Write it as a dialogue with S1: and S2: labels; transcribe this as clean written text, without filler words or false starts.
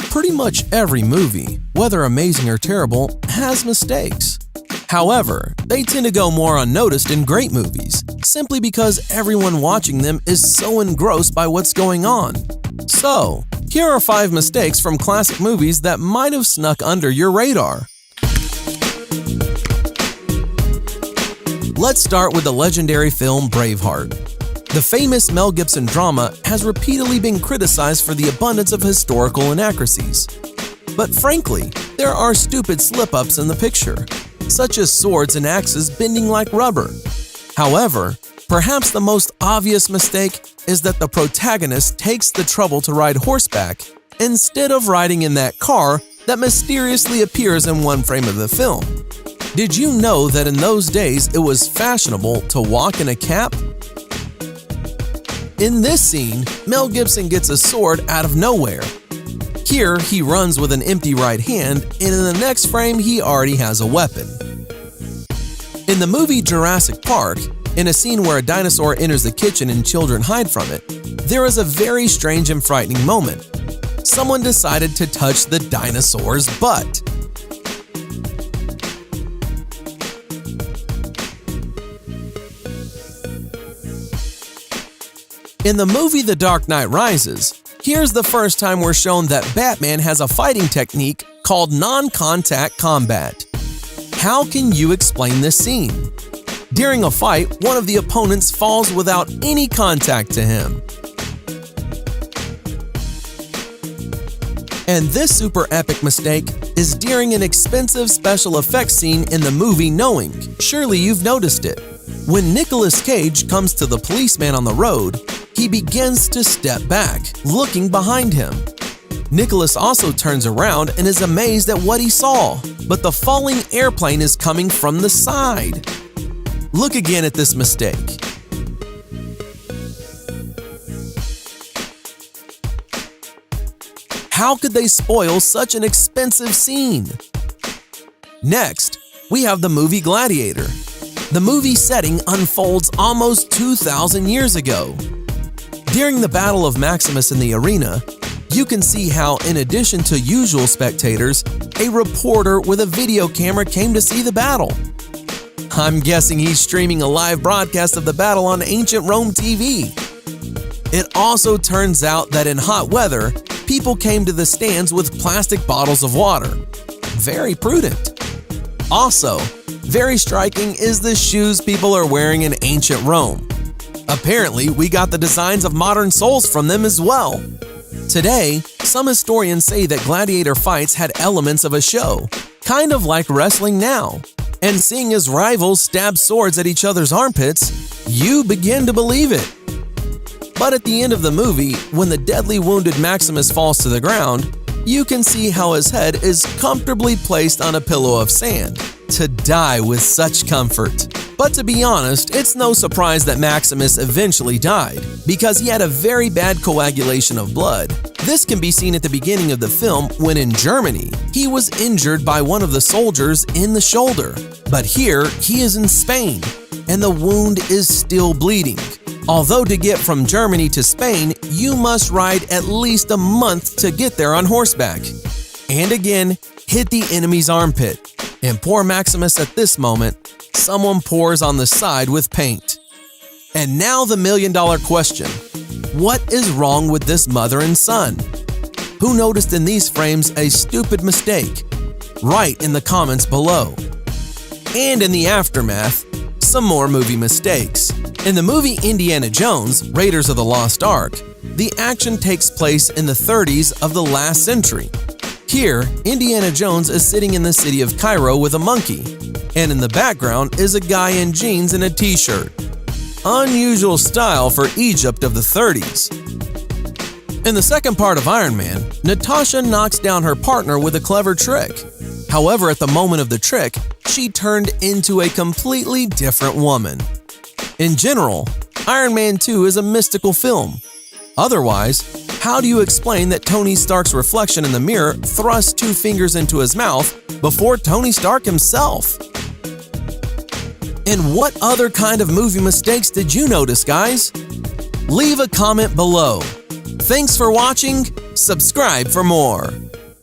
S1: Pretty much every movie, whether amazing or terrible, has mistakes. However, they tend to go more unnoticed in great movies, simply because everyone watching them is so engrossed by what's going on. So, here are 5 mistakes from classic movies that might have snuck under your radar. Let's start with the legendary film Braveheart. The famous Mel Gibson drama has repeatedly been criticized for the abundance of historical inaccuracies. But frankly, there are stupid slip-ups in the picture, such as swords and axes bending like rubber. However, perhaps the most obvious mistake is that the protagonist takes the trouble to ride horseback instead of riding in that car that mysteriously appears in one frame of the film. Did you know that in those days it was fashionable to walk in a cap? In this scene, Mel Gibson gets a sword out of nowhere. Here, he runs with an empty right hand, and in the next frame, he already has a weapon. In the movie Jurassic Park, in a scene where a dinosaur enters the kitchen and children hide from it, there is a very strange and frightening moment. Someone decided to touch the dinosaur's butt. In the movie The Dark Knight Rises, here's the first time we're shown that Batman has a fighting technique called non-contact combat. How can you explain this scene? During a fight, one of the opponents falls without any contact to him. And this super epic mistake is during an expensive special effects scene in the movie Knowing. Surely you've noticed it. When Nicolas Cage comes to the policeman on the road, he begins to step back, looking behind him. Nicholas also turns around and is amazed at what he saw, but the falling airplane is coming from the side. Look again at this mistake. How could they spoil such an expensive scene? Next, we have the movie Gladiator. The movie setting unfolds almost 2,000 years ago. During the Battle of Maximus in the arena, you can see how, in addition to usual spectators, a reporter with a video camera came to see the battle. I'm guessing he's streaming a live broadcast of the battle on Ancient Rome TV. It also turns out that in hot weather, people came to the stands with plastic bottles of water. Very prudent. Also, very striking is the shoes people are wearing in Ancient Rome. Apparently, we got the designs of modern soles from them as well. Today, some historians say that gladiator fights had elements of a show, kind of like wrestling now. And seeing as rivals stab swords at each other's armpits, you begin to believe it. But at the end of the movie, when the deadly wounded Maximus falls to the ground, you can see how his head is comfortably placed on a pillow of sand, to die with such comfort. But to be honest, it's no surprise that Maximus eventually died, because he had a very bad coagulation of blood. This can be seen at the beginning of the film when in Germany, he was injured by one of the soldiers in the shoulder. But here, he is in Spain, and the wound is still bleeding. Although to get from Germany to Spain, you must ride at least a month to get there on horseback. And again, hit the enemy's armpit. And poor Maximus at this moment, someone pours on the side with paint. And now the million-dollar question. What is wrong with this mother and son? Who noticed in these frames a stupid mistake? Write in the comments below. And in the aftermath, some more movie mistakes. In the movie Indiana Jones, Raiders of the Lost Ark, the action takes place in the 30s of the last century. Here, Indiana Jones is sitting in the city of Cairo with a monkey, and in the background is a guy in jeans and a t-shirt. Unusual style for Egypt of the 30s. In the second part of Iron Man, Natasha knocks down her partner with a clever trick. However, at the moment of the trick, she turned into a completely different woman. In general, Iron Man 2 is a mystical film. Otherwise, how do you explain that Tony Stark's reflection in the mirror thrusts 2 fingers into his mouth before Tony Stark himself? And what other kind of movie mistakes did you notice, guys? Leave a comment below. Thanks for watching. Subscribe for more.